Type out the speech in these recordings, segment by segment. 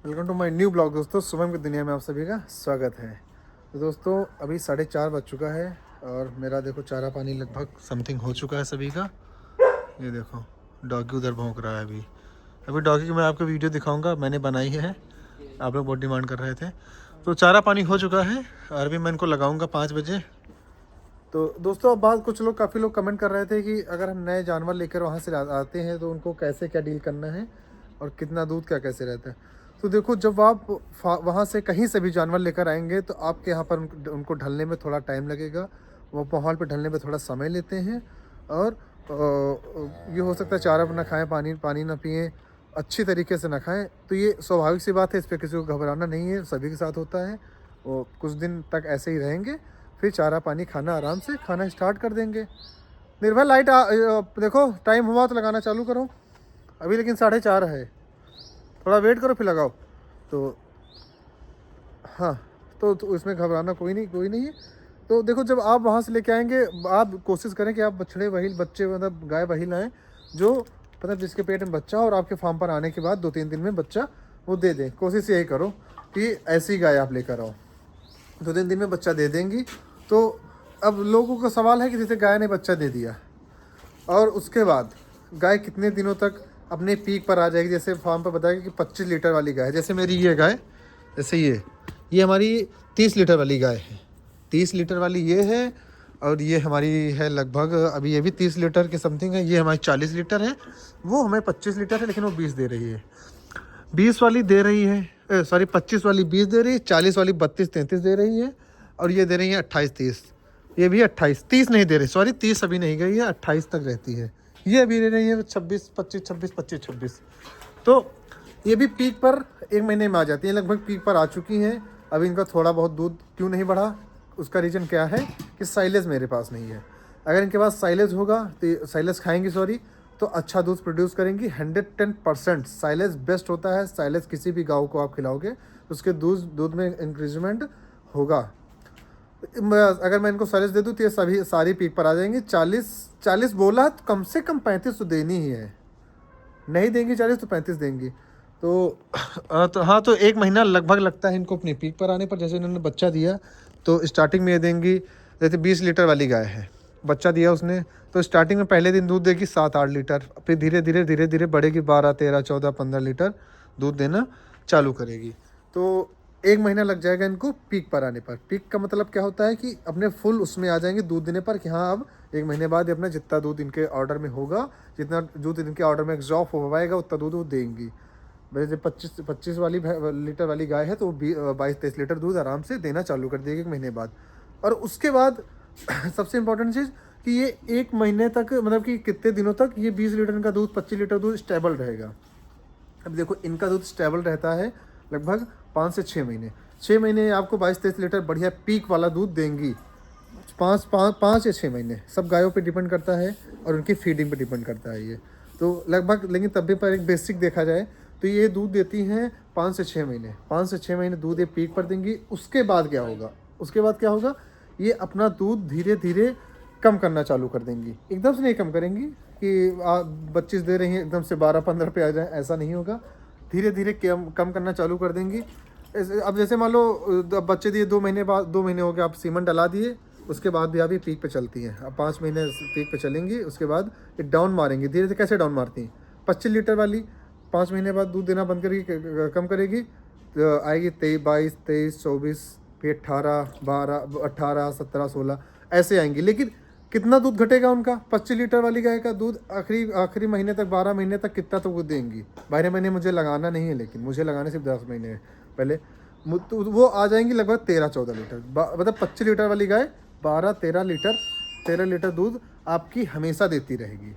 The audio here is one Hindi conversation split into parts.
Welcome to my new blog दोस्तों। सुबह की दुनिया में आप सभी का स्वागत है। तो दोस्तों अभी 4:30 बज चुका है और मेरा देखो चारा पानी लगभग समथिंग हो चुका है सभी का। ये देखो डॉगी उधर भौंक रहा है। अभी डॉगी की मैं आपको वीडियो दिखाऊंगा, मैंने बनाई है, आप लोग बहुत डिमांड कर रहे थे। तो चारा पानी हो चुका है और अभी मैं इनको लगाऊंगा 5 बजे। तो दोस्तों अब बात, कुछ लोग काफ़ी लोग कमेंट कर रहे थे कि अगर हम नए जानवर लेकर वहाँ से आते हैं तो उनको कैसे क्या डील करना है और कितना दूध क्या कैसे रहता है। तो देखो, जब आप वहाँ से कहीं से भी जानवर लेकर आएंगे तो आपके यहाँ पर उनको ढलने में थोड़ा टाइम लगेगा। वो माहौल पर ढलने में थोड़ा समय लेते हैं और ये हो सकता है चारा ना खाएं, पानी ना पिएं, अच्छी तरीके से ना खाएं। तो ये स्वाभाविक सी बात है, इस पर किसी को घबराना नहीं है, सभी के साथ होता है। वो कुछ दिन तक ऐसे ही रहेंगे, फिर चारा पानी खाना आराम से खाना स्टार्ट कर देंगे। निर्भय लाइट देखो टाइम हुआ तो लगाना चालू करो। अभी लेकिन 4:30 है, थोड़ा वेट करो फिर लगाओ। तो हाँ, तो इसमें घबराना कोई नहीं है। तो देखो, जब आप वहाँ से लेके आएंगे, आप कोशिश करें कि आप बच्चे मतलब गाय वही लाएँ जो मतलब जिसके पेट में बच्चा, और आपके फार्म पर आने के बाद 2-3 दिन में बच्चा वो दे दें। कोशिश यही करो कि ऐसी गाय आप लेकर आओ, 2-3 दिन में बच्चा दे देंगी। तो अब लोगों का सवाल है कि जैसे गाय ने बच्चा दे दिया और उसके बाद गाय कितने दिनों तक अपने पीक पर आ जाएगी। जैसे फार्म पर बताया कि 25 लीटर वाली गाय, जैसे मेरी ये गाय, जैसे ये हमारी 30 लीटर वाली गाय है। 30 लीटर वाली ये है और ये हमारी है लगभग, अभी ये भी 30 लीटर के समथिंग है। ये हमारी 40 लीटर है, वो हमें 25 लीटर है लेकिन वो 20 दे रही है। 20 वाली दे रही है, सॉरी 25 वाली 20 दे रही है, 40 वाली 32-33 दे रही है और ये दे रही है 28-30। ये भी 28-30 नहीं दे रही, सॉरी 30 अभी नहीं गई है, 28 तक रहती है। ये अभी दे रही है 26-25, तो ये भी पीक पर 1 महीने में आ जाती है, लगभग पीक पर आ चुकी हैं। अभी इनका थोड़ा बहुत दूध क्यों नहीं बढ़ा, उसका रीज़न क्या है कि साइलेज मेरे पास नहीं है। अगर इनके पास साइलेज होगा तो साइलेज खाएंगी, सॉरी, तो अच्छा दूध प्रोड्यूस करेंगी। 110% साइलेज बेस्ट होता है। साइलेज किसी भी गाँव को आप खिलाओगे उसके दूध में इंक्रीजमेंट होगा। अगर मैं इनको साइलेज दे दूँ तो ये सारी पीक पर आ जाएंगी। 40 बोला तो कम से कम 35 तो देनी ही है, नहीं देंगी 40 तो 35 देंगी। तो तो हाँ, तो 1 महीना लगभग लगता है इनको अपनी पीक पर आने पर। जैसे इन्होंने बच्चा दिया तो स्टार्टिंग में ये देंगी, जैसे 20 लीटर वाली गाय है, बच्चा दिया उसने तो स्टार्टिंग में पहले दिन दूध देगी 7-8 लीटर, फिर धीरे धीरे बढ़ेगी 12-13-14-15 लीटर दूध देना चालू करेगी। तो 1 महीना लग जाएगा इनको पीक पर आने पर। पीक का मतलब क्या होता है कि अपने फुल उसमें आ जाएंगे दूध देने पर, कि हाँ अब 1 महीने बाद अपना जितना दूध इनके ऑर्डर में होगा, जितना दूध इनके ऑर्डर में एग्जॉफ हो पाएगा उतना दूध वो देंगी। वैसे 25 वाली लीटर वाली गाय है तो 22-23 लीटर दूध आराम से देना चालू कर देगी 1 महीने बाद। और उसके बाद सबसे इम्पोर्टेंट चीज़ कि ये 1 महीने तक, मतलब कि कितने दिनों तक ये 20 लीटर का दूध, 25 लीटर दूध स्टेबल रहेगा। अब देखो इनका दूध स्टेबल रहता है लगभग 5 से 6 महीने। 6 महीने आपको 22-23 लीटर बढ़िया पीक वाला दूध देंगी। 5 या 6 महीने, सब गायों पे डिपेंड करता है और उनकी फीडिंग पे डिपेंड करता है ये। तो लगभग, लेकिन तब भी पर एक बेसिक देखा जाए तो ये दूध देती हैं 5 से 6 महीने। 5 से 6 महीने दूध ये पीक पर देंगी। उसके बाद क्या होगा, ये अपना दूध धीरे धीरे कम करना चालू कर देंगी। एकदम से नहीं कम करेंगी कि 25 दे रही हैं एकदम से 12-15 पे आ जाए, ऐसा नहीं होगा। धीरे धीरे कम करना चालू कर देंगी। अब जैसे मान लो अब बच्चे दिए 2 महीने बाद, 2 महीने हो गए, आप सीमन डला दिए, उसके बाद भी अभी पीक पे चलती हैं। अब 5 महीने पीक पे चलेंगी, उसके बाद ये डाउन मारेंगी धीरे धीरे। कैसे डाउन मारती हैं, 25 लीटर वाली 5 महीने बाद दूध देना बंद करेगी, कम करेगी, तो आएगी 22, 23, 24, फिर 18, 12, 18, 17, 16 ऐसे आएंगी। लेकिन कितना दूध घटेगा उनका, 25 लीटर वाली गाय का दूध आखिरी महीने तक, 12 महीने तक कितना तो वो देंगी। 12 महीने मुझे लगाना नहीं है, लेकिन मुझे लगाने सिर्फ 10 महीने पहले, तो वो आ जाएंगी लगभग 13-14 लीटर। मतलब 25 लीटर वाली गाय 12-13 लीटर, 13 लीटर दूध आपकी हमेशा देती रहेगी।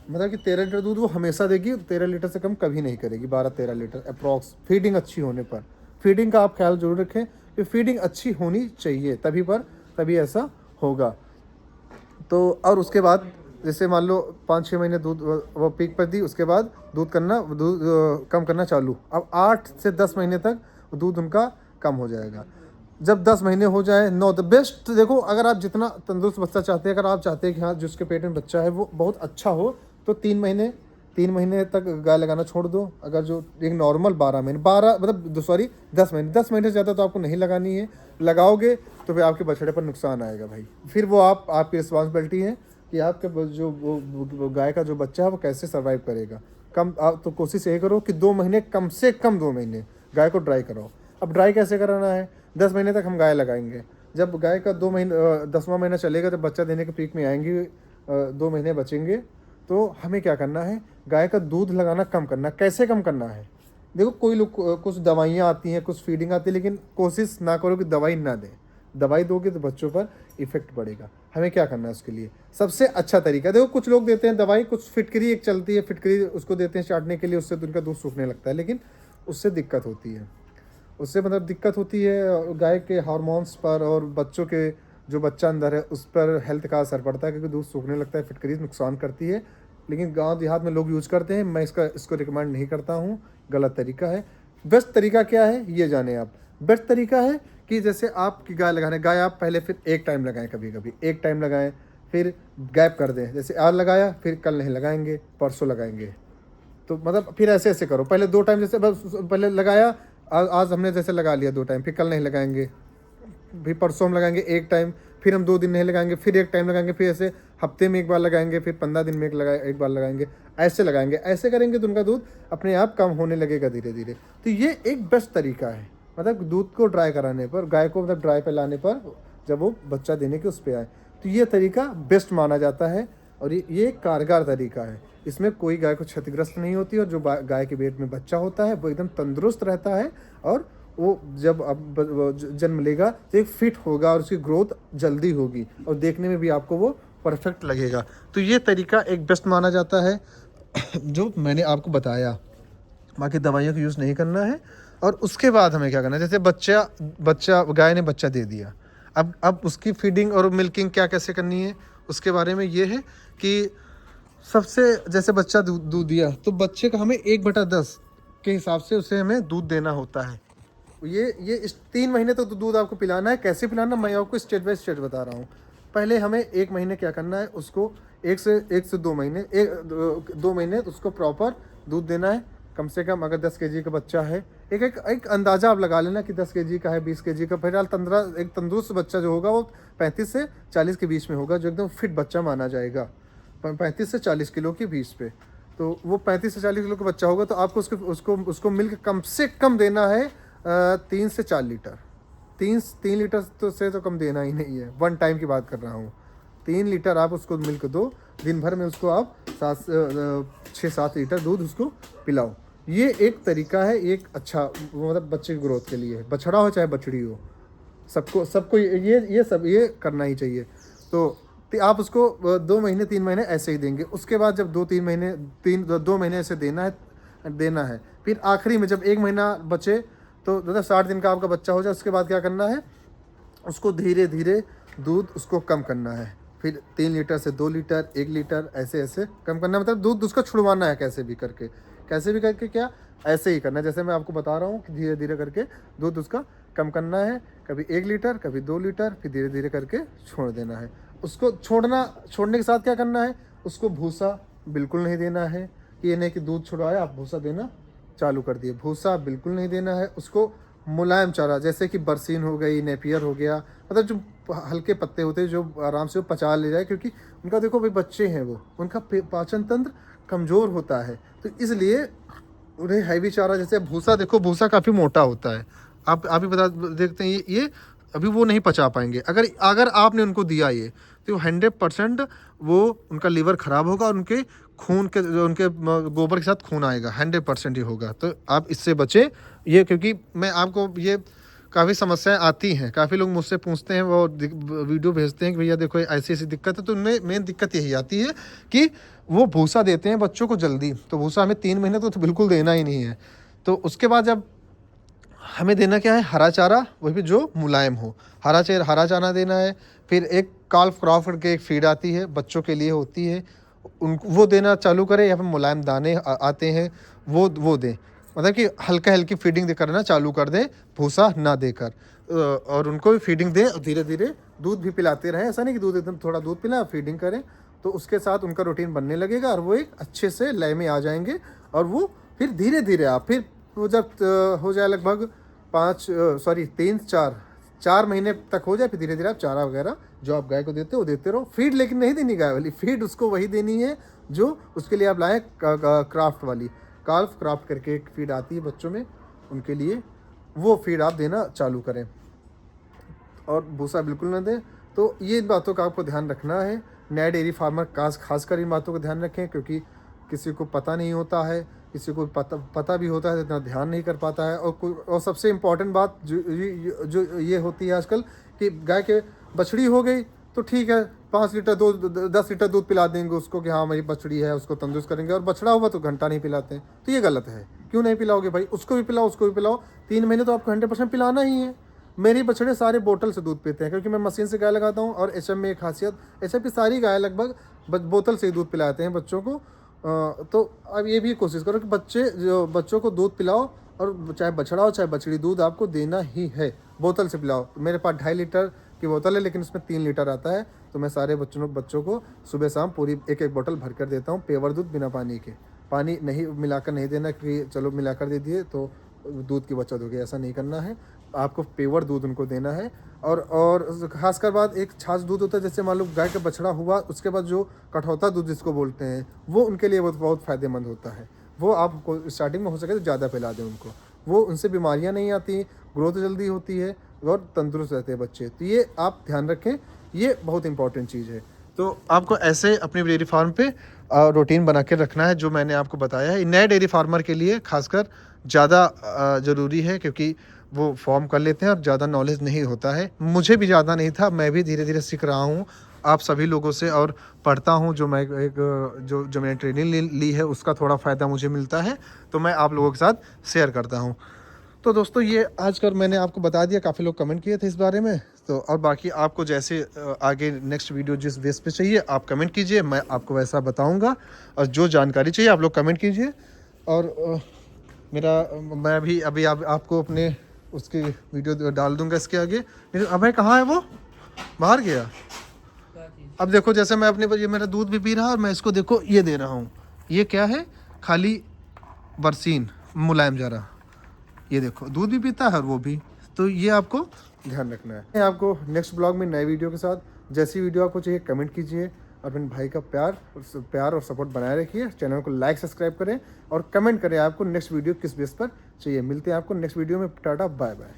मतलब कि 13 लीटर दूध वो हमेशा देगी, 13 लीटर से कम कभी नहीं करेगी, 12-13 लीटर अप्रॉक्स, फीडिंग अच्छी होने पर। फीडिंग का आप ख्याल जरूर रखें कि फीडिंग अच्छी होनी चाहिए, तभी ऐसा होगा। तो और उसके बाद जैसे मान लो 5-6 महीने दूध वो पीक पर दी, उसके बाद दूध कम करना चालू। अब 8 से 10 महीने तक दूध उनका कम हो जाएगा। जब 10 महीने हो जाए, 9 द बेस्ट। देखो, अगर आप जितना तंदुरुस्त बच्चा चाहते हैं, अगर आप चाहते हैं कि हाँ जिसके पेट में बच्चा है वो बहुत अच्छा हो, तो 3 महीने 3 महीने तक गाय लगाना छोड़ दो। अगर जो एक नॉर्मल 12 महीने, 12 मतलब सॉरी 10 महीने, 10 महीने से ज़्यादा तो आपको नहीं लगानी है। लगाओगे तो फिर आपके बछड़े पर नुकसान आएगा भाई। फिर वो आपकी रिस्पॉन्सिबिलिटी है कि आपके जो वो गाय का जो बच्चा है वो कैसे सर्वाइव करेगा। कम आप तो कोशिश यही करो कि 2 महीने, कम से कम 2 महीने गाय को ड्राई कराओ। अब ड्राई कैसे कराना है, 10 महीने तक हम गाय लगाएंगे। जब गाय का 2 महीने 10वां महीना चलेगा, जब बच्चा देने के पीक में आएंगी, 2 महीने बचेंगे, तो हमें क्या करना है, गाय का दूध लगाना कम करना। कैसे कम करना है, देखो कोई लोग कुछ दवाइयाँ आती हैं, कुछ फीडिंग आती है, लेकिन कोशिश ना करो कि दवाई ना दें। दवाई दोगे तो बच्चों पर इफेक्ट पड़ेगा। हमें क्या करना है उसके लिए, सबसे अच्छा तरीका, देखो कुछ लोग देते हैं दवाई, कुछ फिटकरी एक चलती है, फिटकरी उसको देते हैं चाटने के लिए, उससे तो उनका दूध सूखने लगता है, लेकिन उससे दिक्कत होती है। उससे मतलब दिक्कत होती है गाय के हार्मोन्स पर, और बच्चों के जो बच्चा अंदर है उस पर हेल्थ का असर पड़ता है, क्योंकि दूध सूखने लगता है, फिटकरी नुकसान करती है। लेकिन गांव देहात में लोग यूज करते हैं, मैं इसको रिकमेंड नहीं करता हूँ, गलत तरीका है। बेस्ट तरीका क्या है ये जाने आप। बेस्ट तरीका है कि जैसे आपकी गाय लगाने, गाय आप पहले फिर एक टाइम लगाएं, कभी कभी एक टाइम लगाएं, फिर गैप कर दें, जैसे आज लगाया फिर कल नहीं लगाएंगे, परसों लगाएंगे। तो मतलब फिर ऐसे ऐसे करो, पहले 2 टाइम, जैसे बस पहले लगाया, आज हमने जैसे लगा लिया 2 टाइम, फिर कल नहीं लगाएंगे, फिर परसों हम लगाएंगे एक टाइम, फिर हम 2 दिन नहीं लगाएंगे, फिर एक टाइम लगाएंगे, फिर ऐसे हफ्ते में एक बार लगाएंगे, फिर 15 दिन में एक बार लगाएंगे, ऐसे लगाएंगे। ऐसे करेंगे तो उनका दूध अपने आप कम होने लगेगा धीरे धीरे। तो ये एक बेस्ट तरीका है, मतलब दूध को ड्राई कराने पर, गाय को मतलब ड्राई पे लाने पर, जब वो बच्चा देने के उस पर आए, तो ये तरीका बेस्ट माना जाता है और ये कारगर तरीका है। इसमें कोई गाय को क्षतिग्रस्त नहीं होती, और जो गाय के पेट में बच्चा होता है वो एकदम तंदुरुस्त रहता है, और वो जब अब जन्म लेगा तो एक फिट होगा, और उसकी ग्रोथ जल्दी होगी, और देखने में भी आपको वो परफेक्ट लगेगा। तो ये तरीका एक बेस्ट माना जाता है जो मैंने आपको बताया। बाकी दवाइयों का यूज़ नहीं करना है। और उसके बाद हमें क्या करना है, जैसे बच्चा गाय ने बच्चा दे दिया, अब उसकी फीडिंग और मिल्किंग क्या कैसे करनी है, उसके बारे में ये है कि सबसे, जैसे बच्चा दूध दिया तो बच्चे का हमें 1/10 के हिसाब से उसे हमें दूध देना होता है। ये इस 3 महीने तक तो दूध आपको पिलाना है। कैसे पिलाना, मैं आपको स्टेट बाय स्टेट बता रहा हूँ। पहले हमें 1 महीने क्या करना है, उसको 1 से 2 महीने, 2 महीने उसको प्रॉपर दूध देना है। कम से कम अगर 10 kg का बच्चा है, एक अंदाज़ा आप लगा लेना कि 10 kg का है, 20 kg का। फिलहाल एक तंदुरुस्त बच्चा जो होगा वो 35 से 40 के बीच में होगा, जो एकदम फिट बच्चा माना जाएगा, 35 से 40 किलो के बीच पे। तो वो 35 से 40 किलो का बच्चा होगा, तो आपको उसको मिल्क कम से कम देना है 3 से 4 लीटर। 3 लीटर से तो कम देना ही नहीं है, 1 टाइम की बात कर रहा हूँ। 3 लीटर आप उसको मिल्क दो, दिन भर में उसको आप 6-7 लीटर दूध उसको पिलाओ। ये एक तरीका है, एक अच्छा मतलब बच्चे की ग्रोथ के लिए, बछड़ा हो चाहे बछड़ी हो, सबको ये करना ही चाहिए। तो आप उसको 2 महीने 3 महीने ऐसे ही देंगे। उसके बाद जब 2 महीने ऐसे देना है, फिर आखिरी में जब 1 महीना बचे, तो मतलब 60 दिन का आपका बच्चा हो जाए, उसके बाद क्या करना है, उसको धीरे धीरे दूध उसको कम करना है। फिर 3 लीटर से 2 लीटर, 1 लीटर, ऐसे ऐसे कम करना है। मतलब दूध उसका छुड़वाना है, कैसे भी करके क्या, ऐसे ही करना है जैसे मैं आपको बता रहा हूँ कि धीरे धीरे करके दूध उसका कम करना है। कभी 1 लीटर, कभी 2 लीटर, फिर धीरे धीरे करके छोड़ देना है। उसको छोड़ने के साथ क्या करना है, उसको भूसा बिल्कुल नहीं देना है। ये नहीं कि दूध छुड़वाया आप भूसा देना चालू कर दिए, भूसा बिल्कुल नहीं देना है। उसको मुलायम चारा, जैसे कि बरसीन हो गई, नेपियर हो गया, मतलब जो हल्के पत्ते होते हैं जो आराम से वो पचा ले जाए, क्योंकि उनका देखो भाई बच्चे हैं, वो उनका पाचन तंत्र कमज़ोर होता है, तो इसलिए उन्हें हैवी चारा, जैसे भूसा, देखो भूसा काफ़ी मोटा होता है, आप ही बता देखते हैं, ये अभी वो नहीं पचा पाएंगे। अगर आपने उनको दिया ये, तो 100% वो उनका लीवर ख़राब होगा, और उनके खून के उनके गोबर के साथ खून आएगा, 100% ही होगा। तो आप इससे बचें ये, क्योंकि मैं आपको ये काफ़ी समस्याएं आती हैं, काफ़ी लोग मुझसे पूछते हैं, वो वीडियो भेजते हैं कि भैया देखो ऐसी ऐसी दिक्कत है। तो उनमें मेन दिक्कत यही आती है कि वो भूसा देते हैं बच्चों को जल्दी, तो भूसा हमें 3 महीने तो बिल्कुल देना ही नहीं है। तो उसके बाद जब हमें देना क्या है, हरा चारा, वही भी जो मुलायम हो, हरा चारा देना है। फिर एक काल्फ क्रॉप करके एक फीड आती है, बच्चों के लिए होती है, वो देना चालू करें, या फिर मुलायम दाने आते हैं वो दें। मतलब कि हल्की फीडिंग करना चालू कर दें, भूसा ना देकर, और उनको भी फीडिंग दें, और धीरे धीरे दूध भी पिलाते रहें। ऐसा नहीं कि दूध एकदम थोड़ा दूध पिलाएं, फीडिंग करें, तो उसके साथ उनका रूटीन बनने लगेगा और वो एक अच्छे से लय में आ जाएंगे। और वो फिर धीरे धीरे आप फिर वो जब हो जाए लगभग 4 महीने तक हो जाए, फिर धीरे धीरे आप चारा वगैरह जो आप गाय को देते हो वो देते रहो। फीड लेकिन नहीं देनी गाय वाली, फीड उसको वही देनी है जो उसके लिए आप लाएँ क्राफ्ट वाली, काल्फ क्राफ्ट करके एक फीड आती है बच्चों में, उनके लिए वो फीड आप देना चालू करें और भूसा बिल्कुल ना दें। तो ये इन बातों का आपको ध्यान रखना है। नए डेयरी फार्मर खासकर इन बातों का ध्यान रखें, क्योंकि किसी को पता नहीं होता है, किसी को पता भी होता है तो इतना ध्यान नहीं कर पाता है। और सबसे इम्पॉर्टेंट बात जो ये होती है आजकल कि गाय के बछड़ी हो गई तो ठीक है, 5 लीटर दूध 10 लीटर दूध पिला देंगे उसको कि हाँ मेरी बछड़ी है, उसको तंदुरुस्त करेंगे। और बछड़ा हुआ तो घंटा नहीं पिलाते हैं, तो ये गलत है। क्यों नहीं पिलाओगे भाई? उसको भी पिलाओ, उसको भी पिलाओ। 3 महीने तो आपको 100% पिलाना ही है। मेरी बछड़े सारे बोतल से दूध पीते हैं, क्योंकि मैं मशीन से गाय लगाता हूँ। और एचएफ में एक खासियत, एचएफ की सारी गाय लगभग बोतल से ही दूध पिलाते हैं बच्चों को। तो अब ये भी कोशिश करो कि बच्चों को दूध पिलाओ, और चाहे बछड़ा हो चाहे बछड़ी, दूध आपको देना ही है। बोतल से पिलाओ। मेरे पास 2.5 लीटर की बोतल है, लेकिन उसमें 3 लीटर आता है। तो मैं सारे बच्चों को सुबह शाम पूरी एक बोतल भर कर देता हूँ, पेवर दूध बिना पानी के। पानी नहीं मिलाकर नहीं देना कि चलो मिलाकर दे दिए तो दूध की बचत होगी, ऐसा नहीं करना है। आपको पेवर दूध उनको देना है। और खासकर बात, एक छाछ दूध होता है, जैसे मान लो गाय का बछड़ा हुआ, उसके बाद जो कठौता दूध जिसको बोलते हैं, वो उनके लिए बहुत फ़ायदेमंद होता है। वो आपको स्टार्टिंग में हो सके तो ज़्यादा पिला दें उनको, वो उनसे बीमारियां नहीं आती, ग्रोथ जल्दी होती है और तंदुरुस्त रहते हैं बच्चे। तो ये आप ध्यान रखें, ये बहुत इंपॉर्टेंट चीज़ है। तो आपको ऐसे अपनी डेयरी फार्म पे रूटीन बना के रखना है जो मैंने आपको बताया है। नए डेयरी फार्मर के लिए खासकर ज़्यादा ज़रूरी है, क्योंकि वो फॉर्म कर लेते हैं और ज़्यादा नॉलेज नहीं होता है। मुझे भी ज़्यादा नहीं था, मैं भी धीरे धीरे सीख रहा हूँ आप सभी लोगों से, और पढ़ता हूँ। जो मैं जो मैंने ट्रेनिंग ली है उसका थोड़ा फ़ायदा मुझे मिलता है, तो मैं आप लोगों के साथ शेयर करता हूँ। तो दोस्तों ये आज कर मैंने आपको बता दिया, काफ़ी लोग कमेंट किए थे इस बारे में। तो और बाकी आपको जैसे आगे नेक्स्ट वीडियो जिस बेस पे चाहिए आप कमेंट कीजिए, मैं आपको वैसा बताऊंगा। और जो जानकारी चाहिए आप लोग कमेंट कीजिए। और मैं भी अभी आपको अपने उसकी वीडियो डाल दूंगा इसके आगे। अभय कहाँ है? वो बाहर गया। अब देखो, जैसे मैं अपने ये मेरा दूध भी पी रहा है और मैं इसको देखो ये दे रहा हूँ। ये क्या है? खाली बरसीन मुलायम जरा। ये देखो दूध भी पीता है और वो भी। तो ये आपको ध्यान रखना है। मैं आपको नेक्स्ट ब्लॉग में नए वीडियो के साथ, जैसी वीडियो आपको चाहिए कमेंट कीजिए। और अपने भाई का प्यार और सपोर्ट बनाए रखिए। चैनल को लाइक सब्सक्राइब करें और कमेंट करें आपको नेक्स्ट वीडियो किस बेस पर चाहिए। मिलते हैं आपको नेक्स्ट वीडियो में। Tata bye bye.